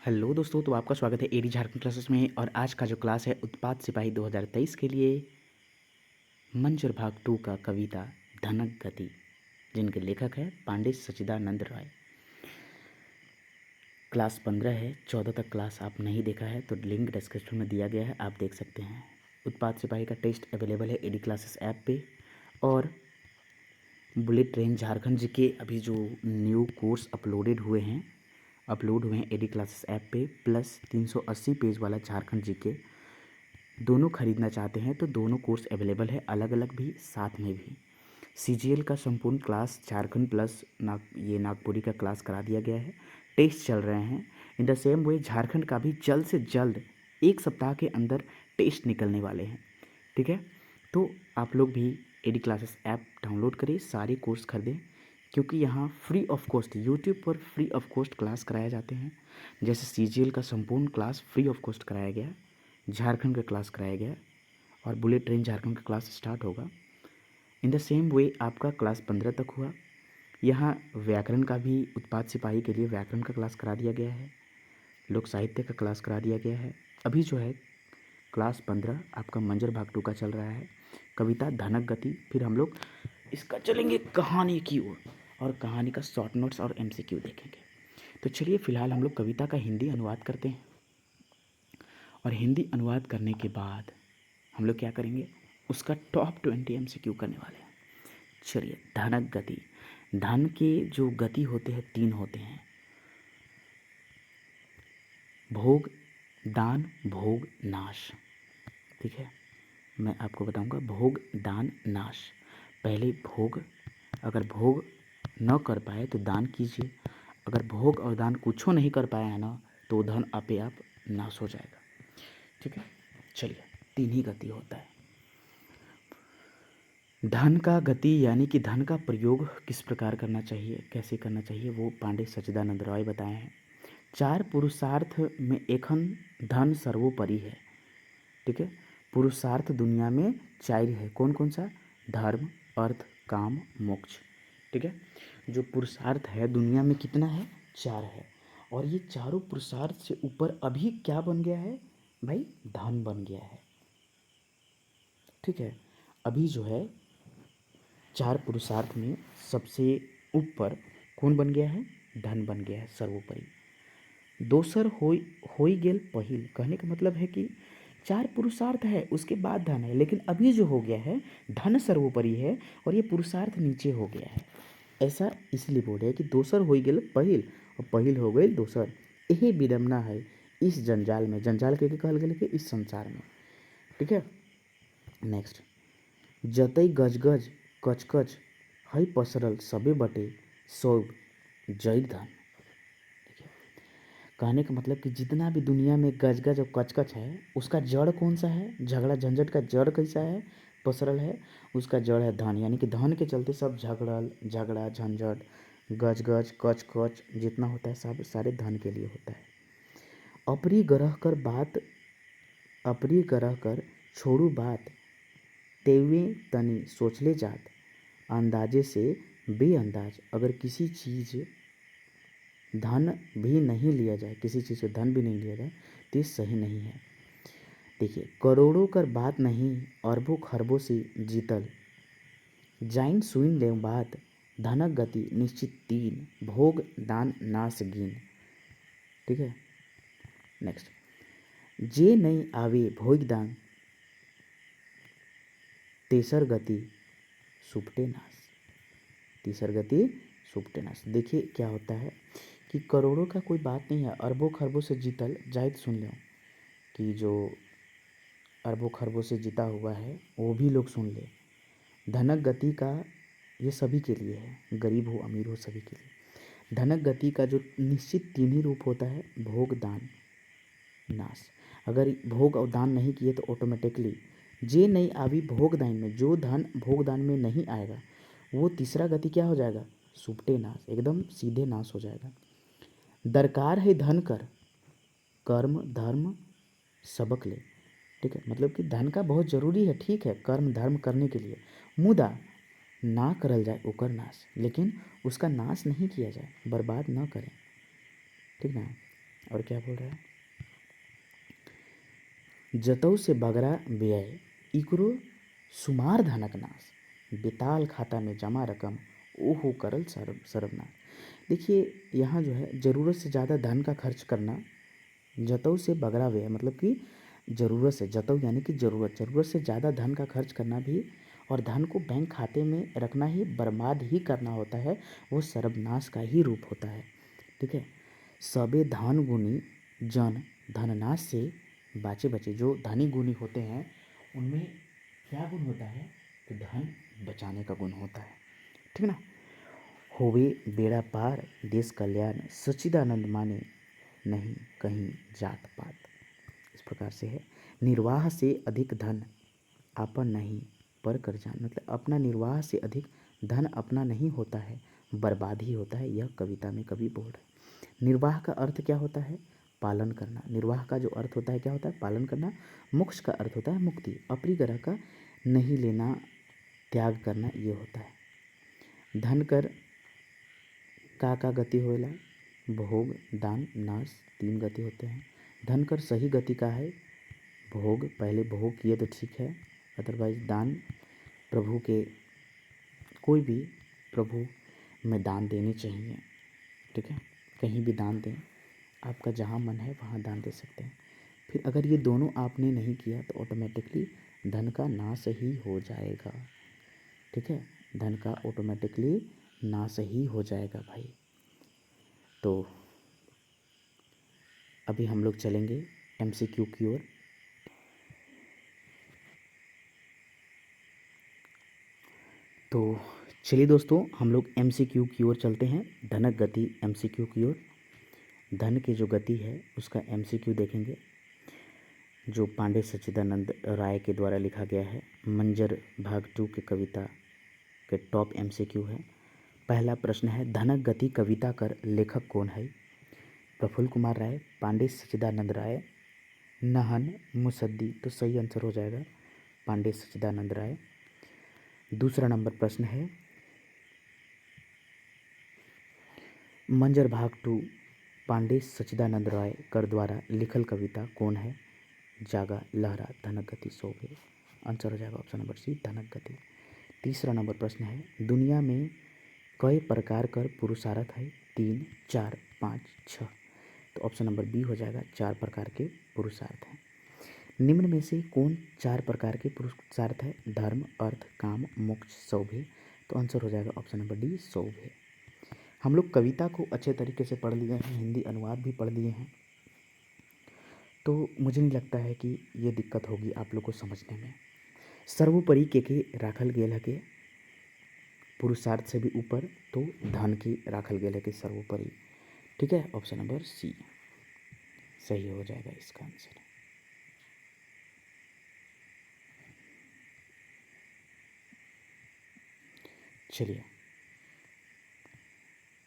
Hello दोस्तों, तो आपका स्वागत है एडी झारखंड क्लासेस में। और आज का जो क्लास है उत्पाद सिपाही 2023 के लिए मंजर भाग 2 का कविता धनक गति, जिनके लेखक है पांडित सच्चिदानंद राय। क्लास 15 है, 14 तक क्लास आप नहीं देखा है तो लिंक डिस्क्रिप्शन में दिया गया है, आप देख सकते हैं। उत्पाद सिपाही का टेस्ट अवेलेबल है एडी क्लासेस ऐप पे। और बुलेट ट्रेन झारखंड जी के अभी जो न्यू कोर्स अपलोड हुए हैं एडी क्लासेस ऐप पे, प्लस 380 पेज वाला झारखंड जी के दोनों खरीदना चाहते हैं तो दोनों कोर्स अवेलेबल है, अलग अलग भी साथ में भी। सीजीएल का संपूर्ण क्लास झारखंड प्लस नागपुरी का क्लास करा दिया गया है, टेस्ट चल रहे हैं। In the same way Jharkhand का भी जल्द से जल्द एक सप्ताह के अंदर टेस्ट निकलने वाले हैं, ठीक है। तो आप लोग भी एडी क्लासेस ऐप डाउनलोड करें, सारे कोर्स खरीदें, क्योंकि यहाँ फ्री ऑफ कॉस्ट यूट्यूब पर फ्री ऑफ कॉस्ट क्लास कराए जाते हैं। जैसे सीजीएल का संपूर्ण क्लास फ्री ऑफ कॉस्ट कराया गया, झारखंड का क्लास कराया गया, और बुलेट ट्रेन झारखंड का क्लास स्टार्ट होगा। इन द सेम वे आपका क्लास 15 तक हुआ। यहाँ व्याकरण का भी उत्पाद सिपाही के लिए व्याकरण का क्लास करा दिया गया है, लोक साहित्य का क्लास करा दिया गया है। अभी जो है क्लास 15 आपका मंजर भाग 2 का चल रहा है, कविता धनक गति। फिर हम लोग इसका चलेंगे कहानी की ओर, और कहानी का शॉर्ट नोट्स और एमसीक्यू देखेंगे। तो चलिए फिलहाल हम लोग कविता का हिंदी अनुवाद करते हैं, और हिंदी अनुवाद करने के बाद हम लोग क्या करेंगे, उसका टॉप 20 एमसीक्यू करने वाले हैं। चलिए, धनक गति। धन के जो गति होते हैं 3 होते हैं, भोग, दान, भोग, नाश, ठीक है। मैं आपको बताऊंगा भोग, दान, नाश। पहले भोग, अगर भोग न कर पाए तो दान कीजिए, अगर भोग और दान कुछ नहीं कर पाया है ना तो धन आपे आप नाश हो जाएगा, ठीक है। चलिए, 3 ही गति होता है। धन का गति यानी कि धन का प्रयोग किस प्रकार करना चाहिए, कैसे करना चाहिए, वो पांडित सच्चिदानंद राय बताए हैं। 4 पुरुषार्थ में एखन धन सर्वोपरि है, ठीक है। पुरुषार्थ दुनिया में 4 है, कौन कौन सा, धर्म, अर्थ, काम, मोक्ष, ठीक है। जो पुरुषार्थ है दुनिया में कितना है, 4 है। और ये चारों पुरुषार्थ से ऊपर अभी क्या बन गया है भाई, धन बन गया है, ठीक है। अभी जो है 4 पुरुषार्थ में सबसे ऊपर कौन बन गया है, धन बन गया है सर्वोपरि। दोसर होई गेल पहिल, कहने का मतलब है कि 4 पुरुषार्थ है उसके बाद धन है, लेकिन अभी जो हो गया है धन सर्वोपरि है और ये पुरुषार्थ नीचे हो गया है। ऐसा इसलिए बोल रहे हैं कि दोसर होई गेल पहिल और पहिल हो गई दोसर, यही विडम्बना है इस जंजाल में। जंजाल के कहल गेल कि इस संसार में, ठीक है। नेक्स्ट, जतई गजगज कचकच हई पसरल सबे बटे सौ जय धन। कहने का मतलब कि जितना भी दुनिया में गजगज और कचकच है उसका जड़ कौन सा है, झगड़ा झंझट का जड़ कैसा है, पसरल है, उसका जड़ है धन। यानी कि धन के चलते सब झगड़ा झंझट गजगज कच कच जितना होता है सब सारे धन के लिए होता है। अपरी ग्रह कर छोड़ू बात तेवे तनी सोचले जात, अंदाजे से बेअंदाज। अगर किसी चीज़ धन भी नहीं लिया जाए, किसी चीज़ से धन भी नहीं लिया जाए तो ये सही नहीं है। देखिए, करोड़ों कर बात नहीं अरबों खरबों से जीतल, जाइन सुइन ले बात धनक गति निश्चित 3 भोग दान नाश गिन, ठीक है। नेक्स्ट, जे नहीं आवे भोग दान तेसर गति सुपटे नाश, तीसर गति सुपटे नाश। देखिए क्या होता है कि करोड़ों का कोई बात नहीं है, अरबों खरबों से जीतल, जायद सुन लो कि जो अरबों खरबों से जीता हुआ है वो भी लोग सुन ले। धनक गति का ये सभी के लिए है, गरीब हो अमीर हो सभी के लिए। धनक गति का जो निश्चित 3 ही रूप होता है, भोग दान नाश। अगर भोग और दान नहीं किए तो ऑटोमेटिकली जे नहीं आवी भोग दान में, जो धन भोग दान में नहीं आएगा वो तीसरा गति क्या हो जाएगा, सुपटे नाश, एकदम सीधे नाश हो जाएगा। दरकार है धन कर कर्म धर्म सबक ले, ठीक है। मतलब कि धन का बहुत ज़रूरी है, ठीक है, कर्म धर्म करने के लिए, मुदा ना करल जाए ओकर नाश, लेकिन उसका नाश नहीं किया जाए, बर्बाद ना करें, ठीक ना। और क्या बोल रहा है, जतौ से बगरा व्यय इकरो सुमार धनक नाश, बेताल खाता में जमा रकम ओहो करल सर्वनाश। देखिए यहाँ जो है ज़रूरत से ज़्यादा धन का खर्च करना, जतौ से बगरा व्यय मतलब कि ज़रूरत से, जतौ यानी कि ज़रूरत से ज़्यादा धन का खर्च करना भी और धन को बैंक खाते में रखना ही बर्बाद ही करना होता है, वो सर्वनाश का ही रूप होता है। ठीक है, सबे धन गुनी जन धननाश से बाचे बचे। जो धनी गुनी होते हैं उनमें क्या गुण होता है, तो धन बचाने का गुण होता है। ठीक ना, होवे बेड़ा पार देश कल्याण सच्चिदानंद माने नहीं कहीं जात पात। इस प्रकार से है, निर्वाह से अधिक धन आपन नहीं पर कर जान, मतलब अपना निर्वाह से अधिक धन अपना नहीं होता है, बर्बाद ही होता है। यह कविता में कवि बोल रहे हैं। निर्वाह का अर्थ क्या होता है, पालन करना। निर्वाह का जो अर्थ होता है क्या होता है, पालन करना। मोक्ष का अर्थ होता है मुक्ति। अपरिग्रह का नहीं लेना, त्याग करना, ये होता है। धन कर का गति होएला, भोग दान नाश, 3 गति होते हैं। धन कर सही गति का है, भोग, पहले भोग किए तो ठीक है, अदरवाइज दान, प्रभु के कोई भी प्रभु में दान देनी चाहिए। ठीक है, कहीं भी दान दें, आपका जहाँ मन है वहाँ दान दे सकते हैं। फिर अगर ये दोनों आपने नहीं किया तो ऑटोमेटिकली धन का नाश ही हो जाएगा। ठीक है, धन का ऑटोमेटिकली नाश ही हो जाएगा भाई। तो अभी हम लोग चलेंगे MCQ की ओर। तो चलिए दोस्तों, हम लोग MCQ की ओर चलते हैं, धनक गति MCQ की ओर। धन की जो गति है उसका MCQ देखेंगे, जो पांडे सच्चिदानंद राय के द्वारा लिखा गया है। मंजर भाग 2 के कविता के टॉप MCQ है। पहला प्रश्न है, धनक गति कविता कर लेखक कौन है? प्रफुल्ल कुमार राय, पांडे सच्चिदानंद राय, नहन मुसद्दी। तो सही आंसर हो जाएगा पांडे सच्चिदानंद राय। दूसरा नंबर प्रश्न है, मंजर भाग 2 पांडे सच्चिदानंद राय कर द्वारा लिखल कविता कौन है? जागा लहरा धनक गति शोभे। आंसर हो जाएगा ऑप्शन नंबर सी, धनक गति। तीसरा नंबर प्रश्न है, दुनिया में कई प्रकार कर पुरुषार्थ है? 3, 4, 5, 6। तो ऑप्शन नंबर बी हो जाएगा, 4 प्रकार के पुरुषार्थ हैं। निम्न में से कौन 4 प्रकार के पुरुषार्थ है? धर्म, अर्थ, काम, मोक्ष, सौभे। तो आंसर हो जाएगा ऑप्शन नंबर डी, सौभे। हम लोग कविता को अच्छे तरीके से पढ़ लिए हैं, हिंदी अनुवाद भी पढ़ लिए हैं, तो मुझे नहीं लगता है कि ये दिक्कत होगी आप लोग को समझने में। सर्वोपरि के राखल गेल है के पुरुषार्थ से भी ऊपर, तो धन की राखल गेल है कि सर्वोपरि। ठीक है, ऑप्शन नंबर सी सही हो जाएगा इसका आंसर। चलिए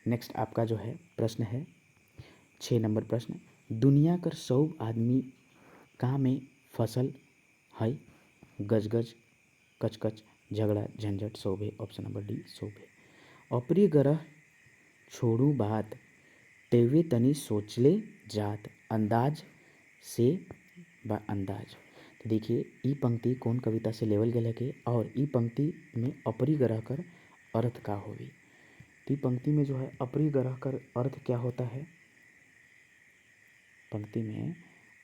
नेक्स्ट आपका जो है प्रश्न है 6 नंबर प्रश्न, दुनिया कर 100 आदमी कहाँ में फसल है? गज गज, कच कच, झगड़ा, झंझट, शोभे। ऑप्शन नंबर डी, शोभे। अपरी ग्रह छोड़ू बात, तेवे तनी सोचले जात, अंदाज से अंदाज। तो देखिए ई पंक्ति कौन कविता से लेवल गया है के, और ई पंक्ति में अपरी ग्रह कर अर्थ का होगी। तो पंक्ति में जो है अपरी ग्रह कर अर्थ क्या होता है? पंक्ति में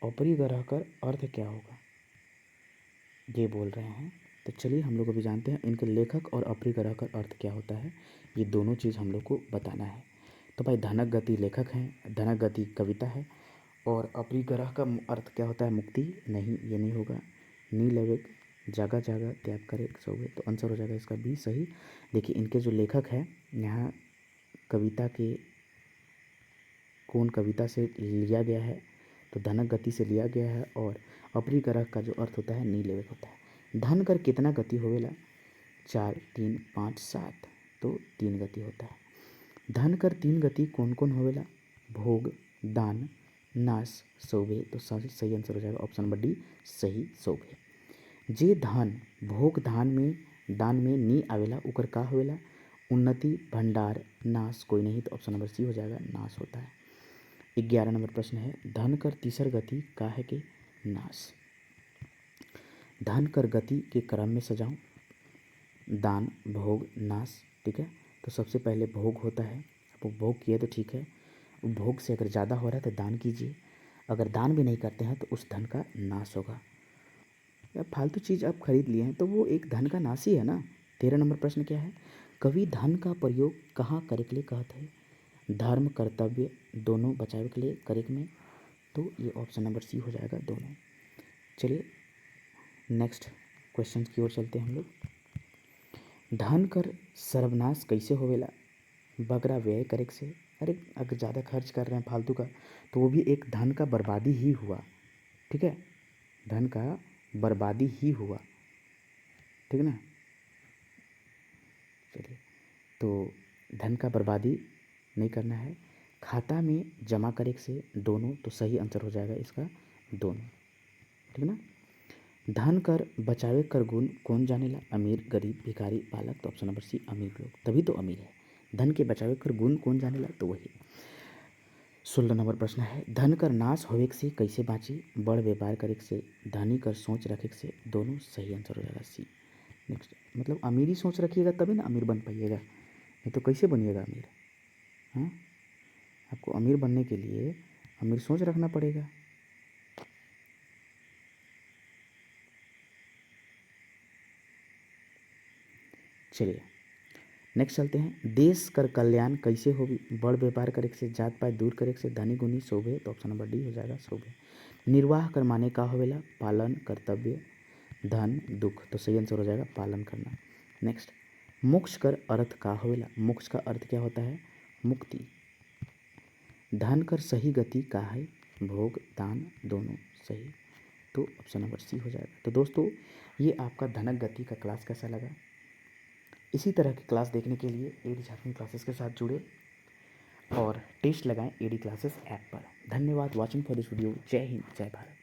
अपरी ग्रह कर अर्थ क्या होगा ये बोल रहे हैं। तो चलिए हम लोग अभी जानते हैं इनके लेखक और अपरी ग्रह कर अर्थ क्या होता है, ये दोनों चीज़ हम लोग को बताना है। तो भाई धनक गति लेखक हैं, धनक गति कविता है, और अपरी ग्रह का अर्थ क्या होता है? मुक्ति। नहीं, ये नहीं होगा। नी लवेक, जागा जागा त्याग करे सोवे। तो आंसर हो जाएगा इसका बी सही। देखिए इनके जो लेखक हैं, यहाँ कविता के कौन कविता से लिया गया है, तो धनक गति से लिया गया है, और अपरी ग्रह का जो अर्थ होता है नी लेवेक होता है। धन कर कितना गति होवेला? 4, 3, 5, 7। तो 3 गति होता है। धन कर 3 गति कौन कौन होवेला? भोग, दान, नाश, शोभे। तो सही आंसर हो जाएगा ऑप्शन नंबर डी, सही, शोभे। जे धन भोग दान में नी आवेला उकर का होवेला? उन्नति, भंडार, नाश। कोई नहीं, तो ऑप्शन नंबर सी हो जाएगा, नाश होता है। 11 नंबर प्रश्न है, धन कर तीसर गति का है कि नाश। धन कर गति के क्रम में सजाऊं, दान, भोग, नाश। ठीक है, तो सबसे पहले भोग होता है, आप भोग किए तो ठीक है, भोग से अगर ज़्यादा हो रहा है तो दान कीजिए, अगर दान भी नहीं करते हैं तो उस धन का नाश होगा। या फालतू चीज़ आप खरीद लिए हैं तो वो एक धन का नाश ही है ना। 13 नंबर प्रश्न क्या है, कवि धन का प्रयोग कहाँ करे के लिए कहते हैं, धर्म कर्तव्य दोनों बचावे के लिए करे में, तो ये ऑप्शन नंबर सी हो जाएगा, दोनों। चलिए नेक्स्ट क्वेश्चन की ओर चलते हैं हम लोग। धन कर सर्वनाश कैसे होवेला, बगरा व्यय करे से। अरे अगर ज़्यादा खर्च कर रहे हैं फालतू का तो वो भी एक धन का बर्बादी ही हुआ। ठीक है, धन का बर्बादी ही हुआ, ठीक है ना। चलिए, तो धन का बर्बादी नहीं करना है, खाता में जमा करे से, दोनों, तो सही आंसर हो जाएगा इसका दोनों। ठीक है ना। धन कर बचावे कर गुण कौन जानेला, अमीर, गरीब, भिखारी, बालक, तो ऑप्शन नंबर सी अमीर लोग, तभी तो अमीर है। धन के बचावे कर गुण कौन जानेला, तो वही। 16 नंबर प्रश्न है, धन कर नाश होवे से कैसे बाँची, बड़ व्यापार करे से, धनी कर सोच रखे से, दोनों, सही आंसर हो जाएगा सी। नेक्स्ट, मतलब अमीरी सोच रखिएगा तभी ना अमीर बन पाइएगा, नहीं तो कैसे बनिएगा अमीर। हाँ, आपको अमीर बनने के लिए अमीर सोच रखना पड़ेगा। चलिए नेक्स्ट चलते हैं, देश कर कल्याण कैसे होगी, बड़ व्यापार करे से, जात पात दूर करे से, धनी गुनी शोभे, तो ऑप्शन नंबर डी हो जाएगा शोभे। निर्वाह कर माने का होवेला, पालन, कर्तव्य, धन, दुख, तो सही आंसर हो जाएगा पालन करना। नेक्स्ट, मोक्ष कर अर्थ का होवेला, मोक्ष का अर्थ क्या होता है, मुक्ति। धन कर सही गति का है, भोग, दान, दोनों, सही, तो ऑप्शन नंबर सी हो जाएगा। तो दोस्तों ये आपका धनक गति का क्लास कैसा लगा, इसी तरह की क्लास देखने के लिए एडी झारखंड क्लासेस के साथ जुड़े और टेस्ट लगाएं एडी क्लासेस ऐप पर। धन्यवाद वॉचिंग फॉर दिस वीडियो। जय हिंद, जय भारत।